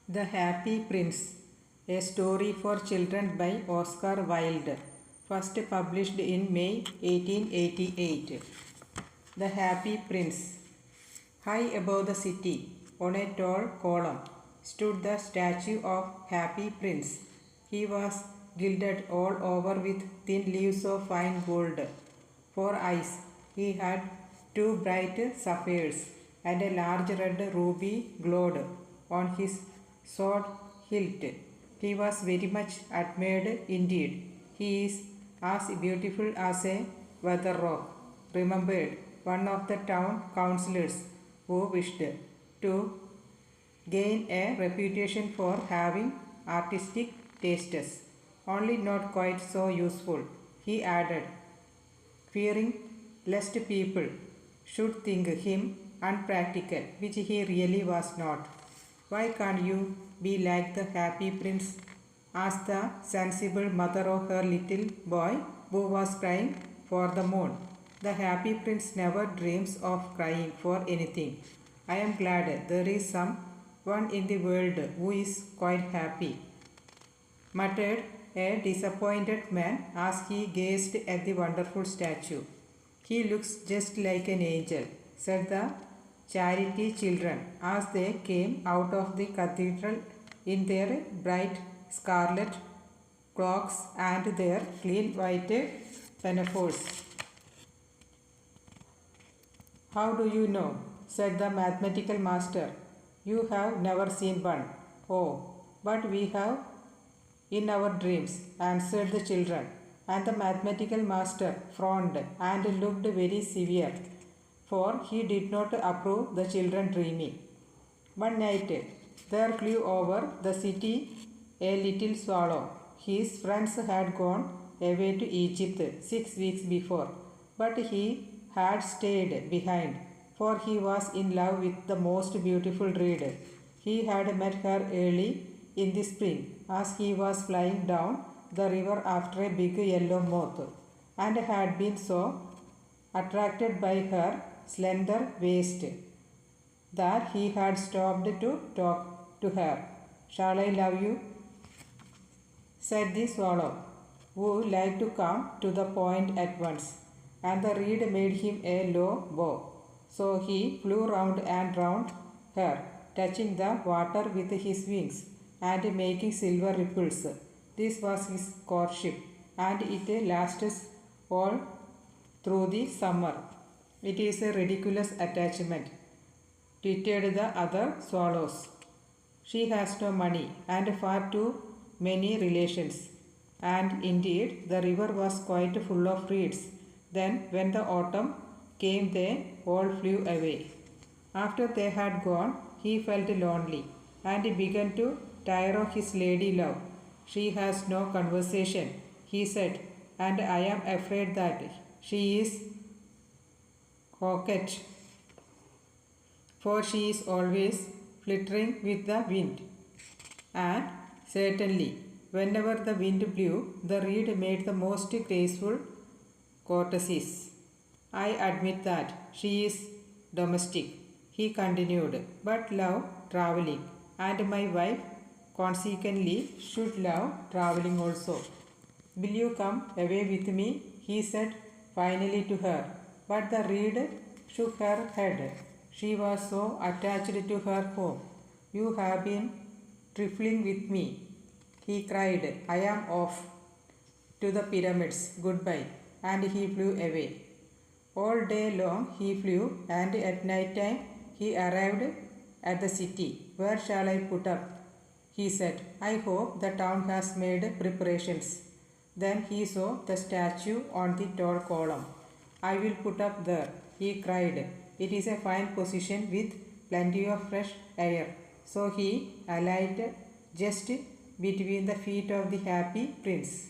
The Happy Prince, a story for children by Oscar Wilde, first published in May 1888. The Happy Prince. High above the city, on a tall column, stood the statue of Happy Prince. He was gilded all over with thin leaves of fine gold. For eyes, he had two bright sapphires, and a large red ruby glowed on his sword hilt. He was very much admired indeed. He is as beautiful as a weather rock, remembered one of the town councillors who wished to gain a reputation for having artistic tastes, only not quite so useful, he added, fearing lest people should think him unpractical, which he really was not. Why can't you be like the Happy Prince? Asked the sensible mother of her little boy who was crying for the moon. The Happy Prince never dreams of crying for anything. I am glad there is someone in the world who is quite happy, muttered a disappointed man as he gazed at the wonderful statue. He looks just like an angel, said the charity children as they came out of the cathedral in their bright scarlet cloaks and their clean white pinafores. How do you know? Said the mathematical master. You have never seen one. Oh, but we have in our dreams, answered the children. And the mathematical master frowned and looked very severe, for he did not approve the children dreaming. One night there flew over the city a little swallow. His friends had gone away to Egypt 6 weeks before, but he had stayed behind, for he was in love with the most beautiful reed. He had met her early in the spring as he was flying down the river after a big yellow moth, and had been so attracted by her slender waist that he had stopped to talk to her. Shall I love you? Said the swallow, who liked to come to the point at once, and the reed made him a low bow. So he flew round and round her, touching the water with his wings and making silver ripples. This was his courtship, and it lasts all through the summer. It is a ridiculous attachment, twittered the other swallows. She has no money and far too many relations. And indeed, the river was quite full of reeds. Then, when the autumn came, they all flew away. After they had gone, he felt lonely and began to tire of his lady love. She has no conversation, he said, and I am afraid that she is coquette, for she is always flittering with the wind. And certainly, whenever the wind blew, the reed made the most graceful courtesies. I admit that she is domestic, he continued, but love travelling, and my wife consequently should love travelling also. Will you come away with me? He said finally to her. But the reed shook her head. She was so attached to her home. You have been trifling with me, he cried. I am off to the pyramids. Goodbye. And he flew away. All day long he flew, and at night time he arrived at the city. Where shall I put up? He said. I hope the town has made preparations. Then he saw the statue on the tall column. I will put up there, he cried. It is a fine position with plenty of fresh air. So he alighted just between the feet of the Happy Prince.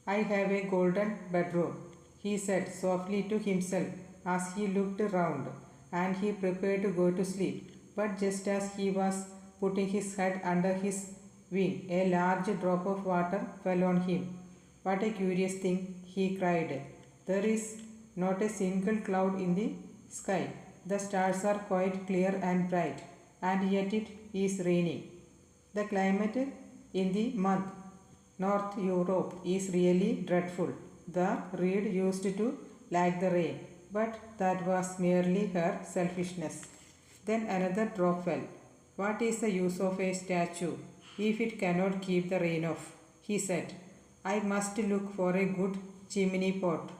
I have a golden bedroom, he said softly to himself as he looked round, and he prepared to go to sleep. But just as he was putting his head under his wing, a large drop of water fell on him. What a curious thing, he cried. There is not a single cloud in the sky. The stars are quite clear and bright, and yet it is raining. The climate in the month North Europe is really dreadful. The reed used to like the rain, but that was merely her selfishness. Then another drop fell. What is the use of a statue if it cannot keep the rain off? He said. I must look for a good chimney pot.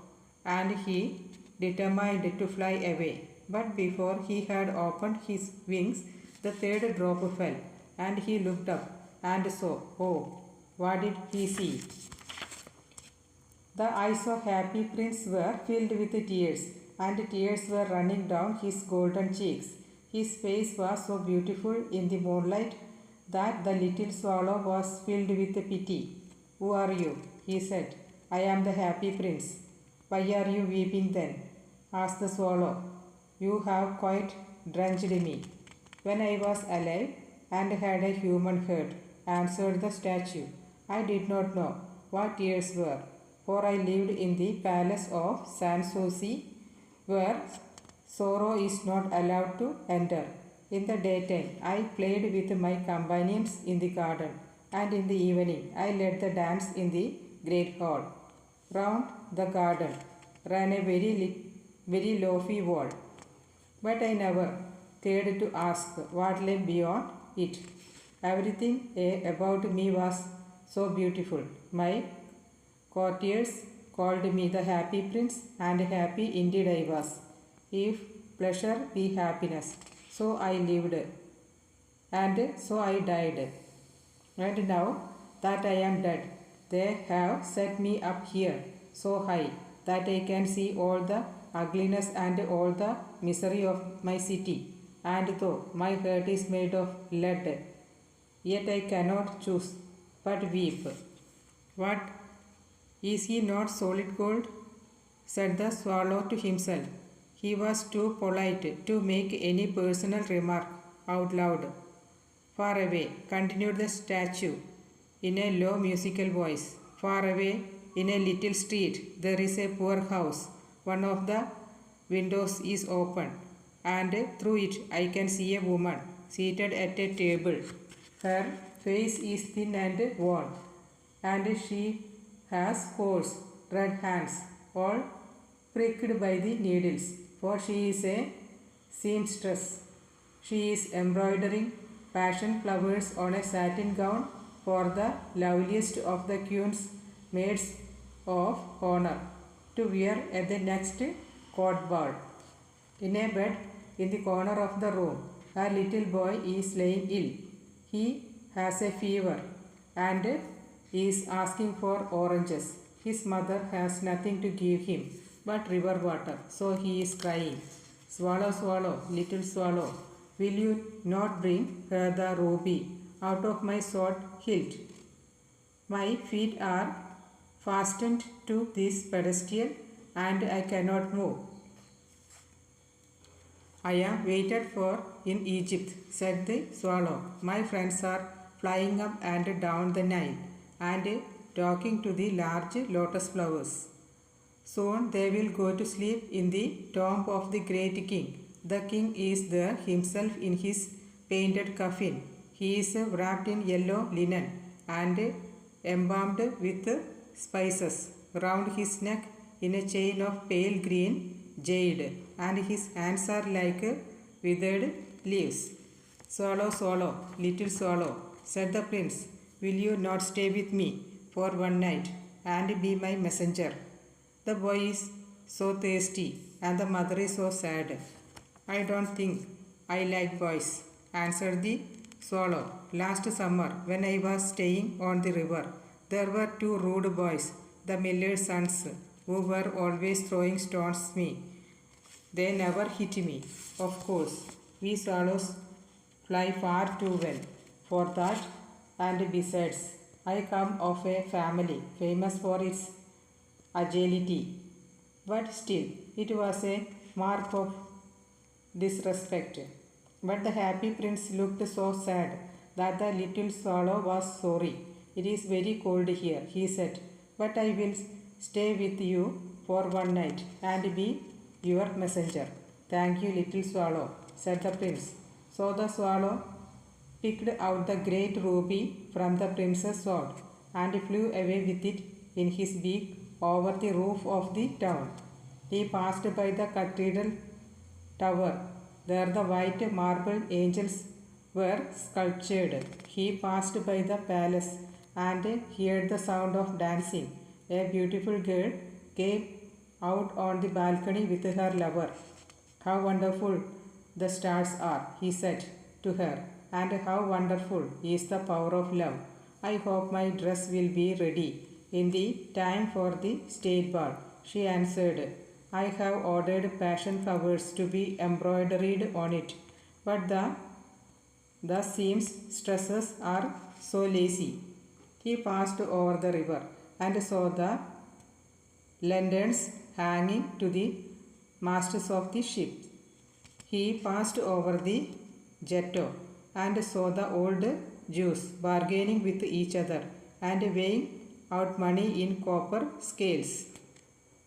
And he determined to fly away. But before he had opened his wings, the third drop fell, and he looked up and saw, oh, what did he see? The eyes of happy prince were filled with tears, and tears were running down his golden cheeks. His face was so beautiful in the moonlight that the little swallow was filled with pity. Who are you? He said. I am the happy prince. Why are you weeping then? Asked the swallow. You have quite drenched me. When I was alive and had a human heart, answered the statue, I did not know what tears were, for I lived in the palace of Sanssouci, where sorrow is not allowed to enter. In the daytime, I played with my companions in the garden, and in the evening, I led the dance in the great hall. Round the garden ran a very lofty wall, but I never dared to ask what lay beyond it. Everything about me was so beautiful. My courtiers called me the happy prince, and happy indeed I was. If pleasure be happiness, so I lived, and so I died. And now that I am dead, they have set me up here so high that I can see all the ugliness and all the misery of my city. And though my heart is made of lead, yet I cannot choose but weep. What? Is he not solid gold? Said the swallow to himself. He was too polite to make any personal remark out loud. Far away, continued the statue in a low musical voice. Far away, in a little street, there is a poor house. One of the windows is open, and through it I can see a woman seated at a table. Her face is thin and worn, and she has coarse red hands, all pricked by the needles, for she is a seamstress. She is embroidering passion flowers on a satin gown for the loveliest of the queen's maids of honor to wear at the next court ball. In a bed in the corner of the room, her little boy is lying ill. He has a fever and is asking for oranges. His mother has nothing to give him but river water, so he is crying. Swallow, swallow, little swallow, will you not bring her the ruby out of my sword hilt? My feet are fastened to this pedestal and I cannot move. I am waited for in Egypt, said the swallow. My friends are flying up and down the Nile and talking to the large lotus flowers. Soon they will go to sleep in the tomb of the great king. The king is there himself in his painted coffin. He is wrapped in yellow linen and embalmed with spices. Round his neck in a chain of pale green jade, and his hands are like withered leaves. Swallow, swallow, little swallow, said the prince, will you not stay with me for one night and be my messenger? The boy is so thirsty and the mother is so sad. I don't think I like boys, answered the swallow. Last summer, when I was staying on the river, there were two rude boys, the miller's sons, who were always throwing stones at me. They never hit me. Of course, we swallows fly far too well for that, and besides, I come of a family famous for its agility. But still, it was a mark of disrespect. But the happy prince looked so sad that the little swallow was sorry. It is very cold here, he said, but I will stay with you for one night and be your messenger. Thank you, little swallow, said the prince. So the swallow picked out the great ruby from the prince's sword, and flew away with it in his beak over the roof of the town. He passed by the cathedral tower. There the white marble angels were sculptured. He passed by the palace and heard the sound of dancing. A beautiful girl came out on the balcony with her lover. "How wonderful the stars are," he said to her, "and how wonderful is the power of love. I hope my dress will be ready in the time for the state ball." She answered, "I have ordered passion flowers to be embroidered on it, but the seamstresses are so lazy." He passed over the river and saw the lanterns hanging to the masts of the ship. He passed over the jetto and saw the old Jews bargaining with each other and weighing out money in copper scales.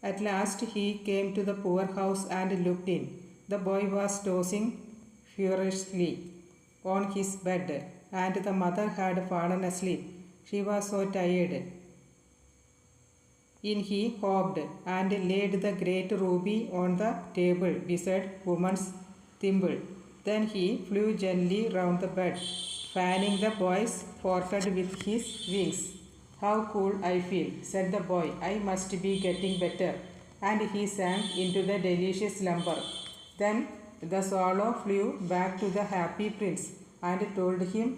At last he came to the poor house and looked in. The boy was tossing furiously on his bed, and the mother had fallen asleep. She was so tired. In he hopped and laid the great ruby on the table beside woman's thimble. Then he flew gently round the bed, fanning the boy's forehead with his wings. "How cool I feel," said the boy. "I must be getting better." And he sank into the delicious slumber. Then the swallow flew back to the happy prince and told him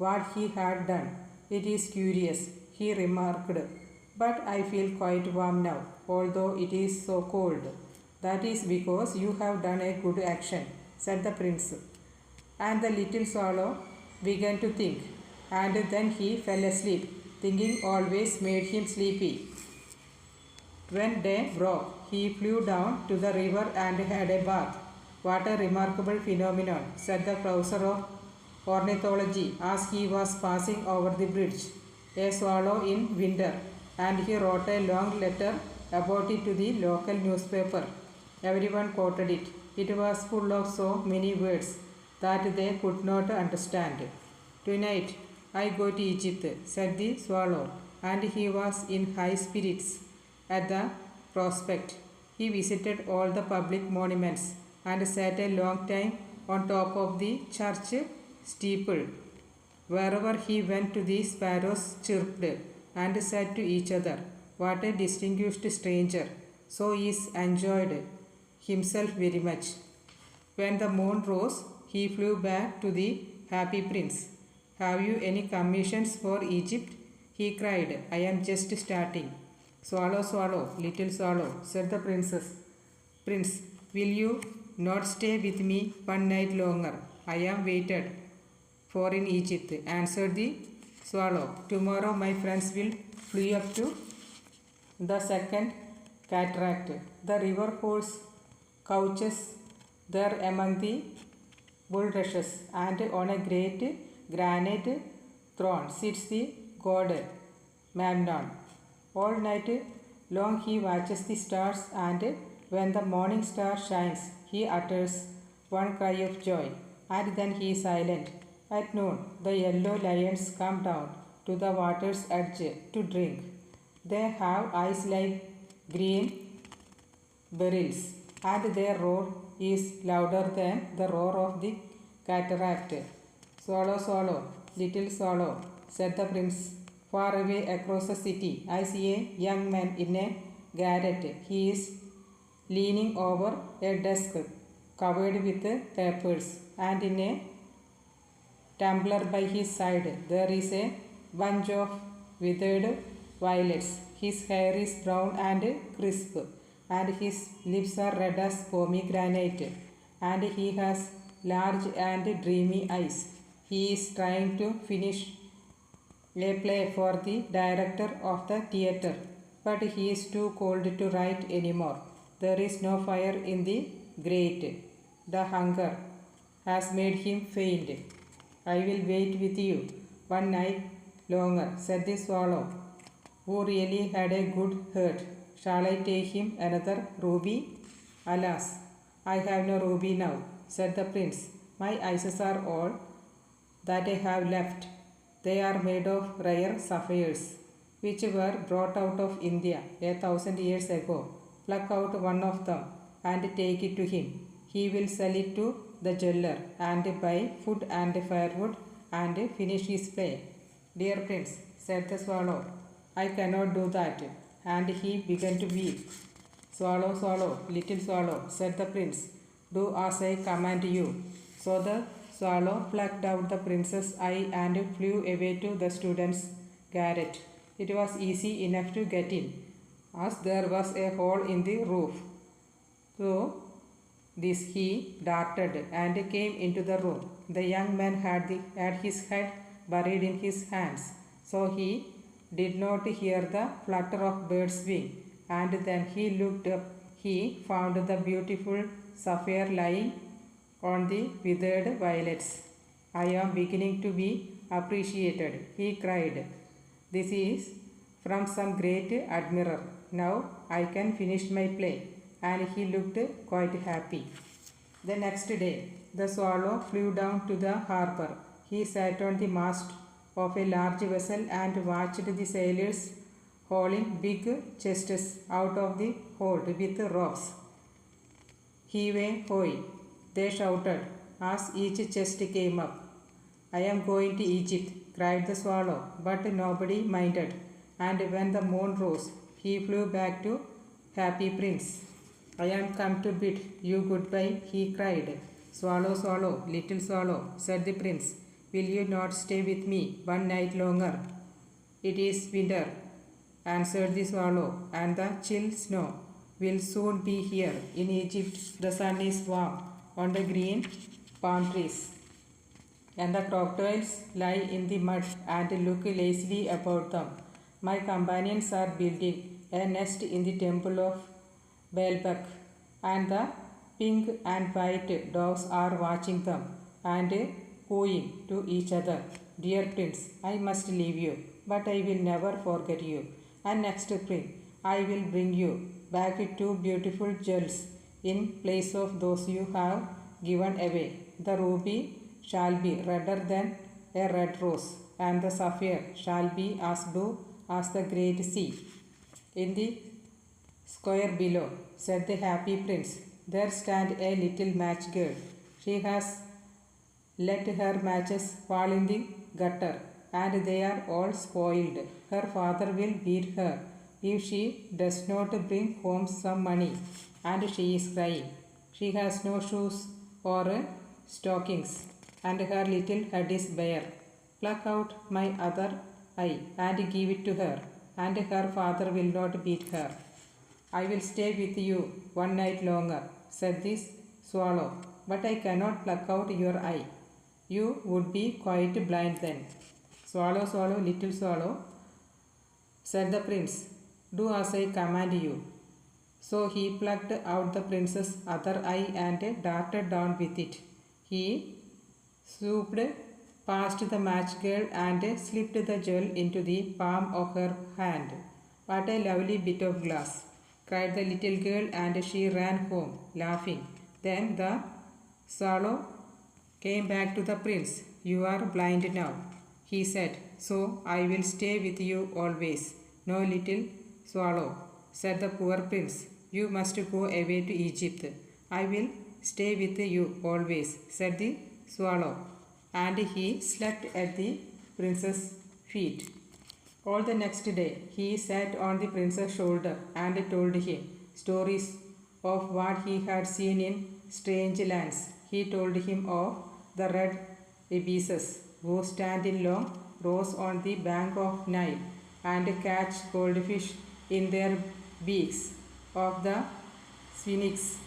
what he had done. "It is curious," he remarked, "but I feel quite warm now, although it is so cold." "That is because you have done a good action," said the prince. And the little swallow began to think, and then he fell asleep. Thinking always made him sleepy. When day broke, he flew down to the river and had a bath. "What a remarkable phenomenon," said the professor of ornithology as he was passing over the bridge. "A swallow in winter," and he wrote a long letter about it to the local newspaper. Everyone quoted it. It was full of so many words that they could not understand. "Tonight I go to Egypt," said the swallow, and he was in high spirits at the prospect. He visited all the public monuments and sat a long time on top of the church steeple. Wherever he went, the sparrows chirped and said to each other, "What a distinguished stranger!" So he enjoyed himself very much. When the moon rose, he flew back to the happy prince. "Have you any commissions for Egypt?" he cried. "I am just starting." "Swallow, swallow, little swallow," said the prince, "will you not stay with me one night longer? I am waited for in Egypt," answered the swallow. "Tomorrow my friends will fly up to the second cataract. The river holds couches there among the bulrushes, and on a great granite throne sits the god Memnon. All night long he watches the stars, and when the morning star shines, he utters one cry of joy, and then he is silent. At noon, the yellow lions come down to the water's edge to drink. They have eyes like green beryls, and their roar is louder than the roar of the cataract." "Swallow, swallow, little swallow," said the prince. "Far away across the city, I see a young man in a garret. He is leaning over a desk covered with papers, and in a tumbler by his side there is a bunch of withered violets. His hair is brown and crisp, and his lips are red as pomegranate, and he has large and dreamy eyes. He is trying to finish a play for the director of the theatre, but he is too cold to write anymore. There is no fire in the grate. The hunger has made him faint. I will wait with you one night longer," said the swallow, who really had a good heart. "Shall I take him another ruby?" "Alas, I have no ruby now," said the prince. "My eyes are all that I have left. They are made of rare sapphires, which were brought out of India 1,000 years ago. Pluck out one of them and take it to him. He will sell it to the jeweler and buy food and firewood and finish his play. Dear Prince, said the swallow, I cannot do that. And he began to weep. Swallow, swallow, little swallow, said the prince, do as I command you. So the swallow plucked out the prince's eye and flew away to the student's garret. It was easy enough to get in, as there was a hole in the roof. Through this he darted and came into the room. The young man had his head buried in his hands, so he did not hear the flutter of bird's wing. And then he looked up. He found the beautiful sapphire lying on the withered violets. I am beginning to be appreciated, he cried. This is from some great admirer. Now I can finish my play. And he looked quite happy. The next day, the swallow flew down to the harbor. He sat on the mast of a large vessel and watched the sailors hauling big chests out of the hold with ropes. Heave hoy, they shouted as each chest came up. I am going to Egypt, cried the swallow, but nobody minded. And when the moon rose, he flew back to Happy Prince. I am come to bid you goodbye, he cried. Swallow, swallow, little swallow, said the prince, will you not stay with me one night longer? It is winter, answered the swallow, and the chill snow will soon be here. In Egypt, the sun is warm on the green palm trees, and the crocodiles lie in the mud and look lazily about them. My companions are building a nest in the temple of Baalbek, and the pink and white dogs are watching them and cooing to each other. Dear Prince, I must leave you, but I will never forget you. And next spring, I will bring you back two beautiful jewels in place of those you have given away. The ruby shall be redder than a red rose, and the sapphire shall be as blue as the great sea. In the square below, said the happy prince, there stand a little match girl. She has let her matches fall in the gutter, and they are all spoiled. Her father will beat her if she does not bring home some money, and she is crying. She has no shoes or stockings, and her little head is bare. Pluck out my other eye and give it to her, and her father will not beat her. I will stay with you one night longer, said this swallow, but I cannot pluck out your eye. You would be quite blind then. Swallow, swallow, little swallow, said the prince, do as I command you. So he plucked out the prince's other eye and darted down with it. He swooped past the match girl and slipped the jewel into the palm of her hand. What a lovely bit of glass, cried the little girl, and she ran home, laughing. Then the swallow came back to the prince. You are blind now, he said, so I will stay with you always. No, little swallow, said the poor prince, you must go away to Egypt. I will stay with you always, said the swallow, and he slept at the prince's feet. All the next day he sat on the prince's shoulder and told him stories of what he had seen in strange lands. He told him of the red ibis's who stand in long rows on the bank of Nile and catch goldfish in their beaks, of the sphinx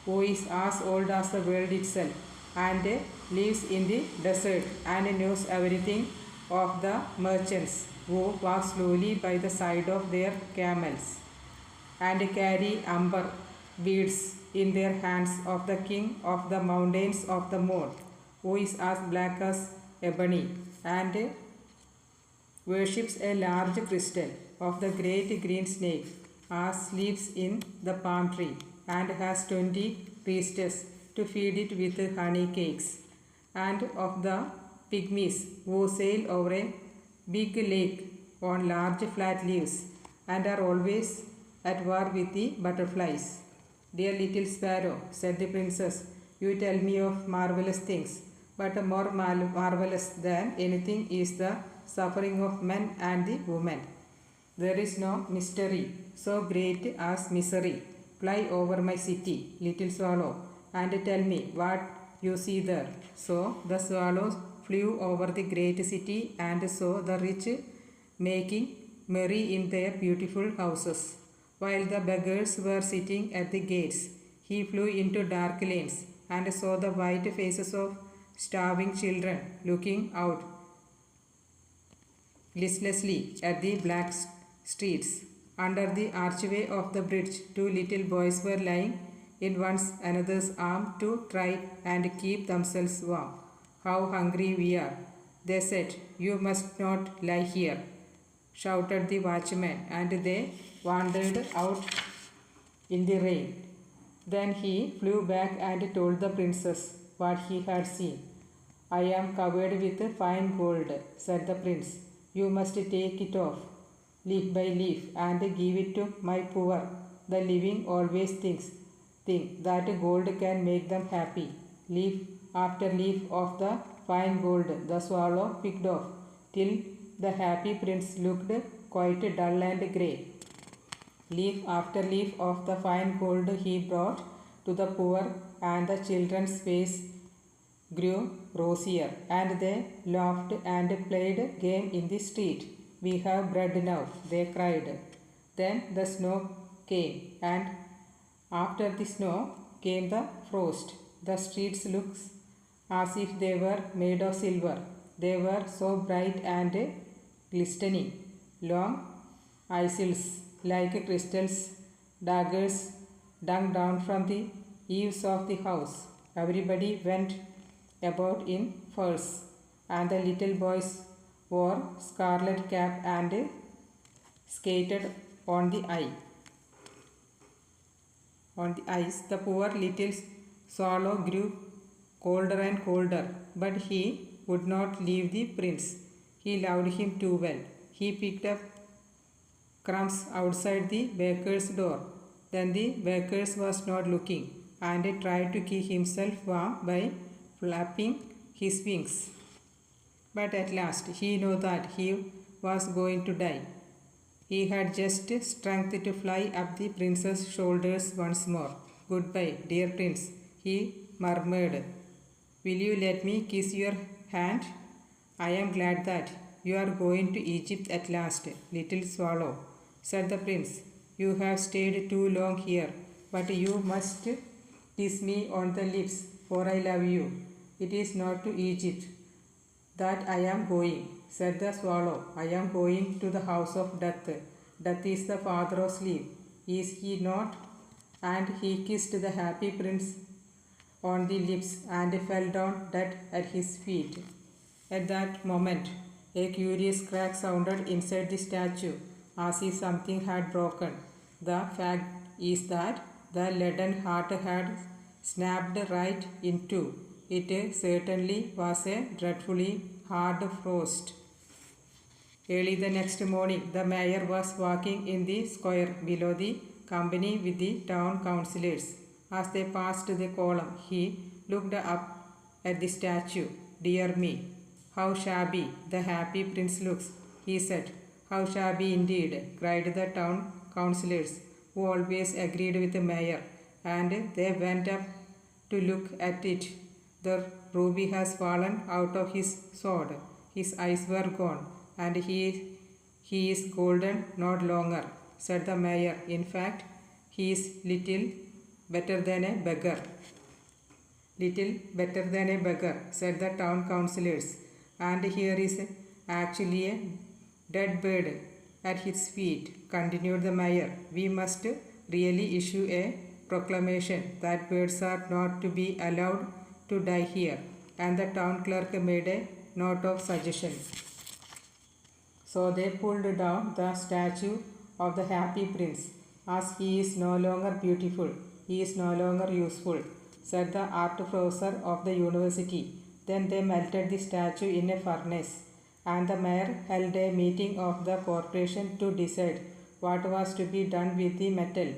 who is as old as the world itself and lives in the desert and knows everything, of the merchants who walk slowly by the side of their camels and carry amber beads in their hands, of the king of the mountains of the moon who is as black as ebony and worships a large crystal, of the great green snake as lives in the palm tree and has 20 priestesses to feed it with honey cakes, and of the pygmies who sail over a big lake on large flat leaves and are always at war with the butterflies. Dear little sparrow, said the princess, you tell me of marvelous things, but more marvelous than anything is the suffering of men and the women. There is no mystery so great as misery. Fly over my city, little swallow, and tell me what you see there. So the swallows flew over the great city and saw the rich making merry in their beautiful houses. While the beggars were sitting at the gates, he flew into dark lanes and saw the white faces of starving children looking out listlessly at the black streets. Under the archway of the bridge, two little boys were lying in one another's arm to try and keep themselves warm. How hungry we are, they said. You must not lie here, shouted the watchman, and they wandered out in the rain. Then he flew back and told the princess what he had seen. I am covered with fine gold, said the prince. You must take it off, leaf by leaf, and give it to my poor. The living always think that gold can make them happy. Leaf after leaf of the fine gold the swallow picked off, till the happy prince looked quite dull and grey. Leaf after leaf of the fine gold he brought to the poor, and the children's face grew rosier, and they laughed and played game in the street. We have bread now, they cried. Then the snow came, and after the snow came the frost. The streets looked as if they were made of silver. They were so bright and glistening. Long aisles like crystals, daggers hung down from the eaves of the house. Everybody went about in furs, and the little boys wore scarlet cap and skated on the ice. The poor little swallow grew colder and colder, but he would not leave the prince. He loved him too well. He picked up crumbs outside the baker's door. Then the baker was not looking, and tried to keep himself warm by flapping his wings. But at last he knew that he was going to die. He had just strength to fly up the prince's shoulders once more. Goodbye, dear prince, he murmured. Will you let me kiss your hand? I am glad that you are going to Egypt at last, little swallow, said the prince. You have stayed too long here, but you must kiss me on the lips, for I love you. It is not to Egypt that I am going, said the swallow. I am going to the house of death. Death is the father of sleep, is he not? And he kissed the happy prince on the lips and fell down dead at his feet. At that moment, a curious crack sounded inside the statue, as if something had broken. The fact is that the leaden heart had snapped right in two. It certainly was a dreadfully hard frost. Early the next morning, the mayor was walking in the square below the company with the town councillors. As they passed the column, he looked up at the statue. Dear me, how shabby the happy prince looks, he said. How shabby indeed, cried the town councillors, who always agreed with the mayor, and they went up to look at it. The ruby has fallen out of his sword. His eyes were gone, and he is golden no longer, said the mayor. In fact, he is little better than a beggar. Little better than a beggar, said the town councillors. And here is actually a dead bird at his feet, continued the mayor. We must really issue a proclamation that birds are not to be allowed to die here. And the town clerk made a note of suggestion. So they pulled down the statue of the happy prince. As he is no longer beautiful, he is no longer useful, said the art professor of the university. Then they melted the statue in a furnace, and the mayor held a meeting of the corporation to decide what was to be done with the metal.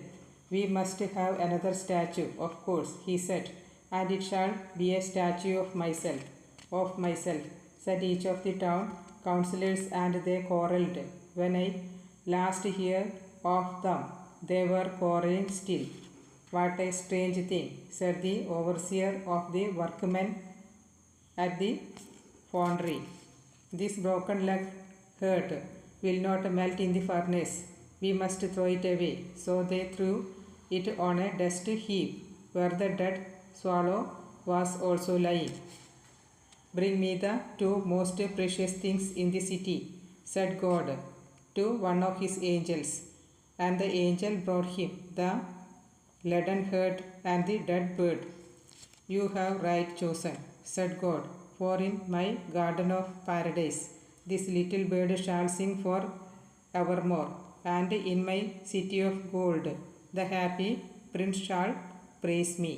We must have another statue, of course, he said, and it shall be a statue of myself, said each of the town councillors, and they quarrelled. When I last heard of them, they were quarrelling still. What a strange thing, said the overseer of the workmen at the foundry. This broken leg hurt will not melt in the furnace. We must throw it away. So they threw it on a dust heap where the dead swallow was also lying. Bring me the two most precious things in the city, said God to one of his angels. And the angel brought him the leaden heart and the dead bird. You have right chosen, said God, for in my garden of paradise this little bird shall sing for evermore, and in my city of gold the happy prince shall praise me.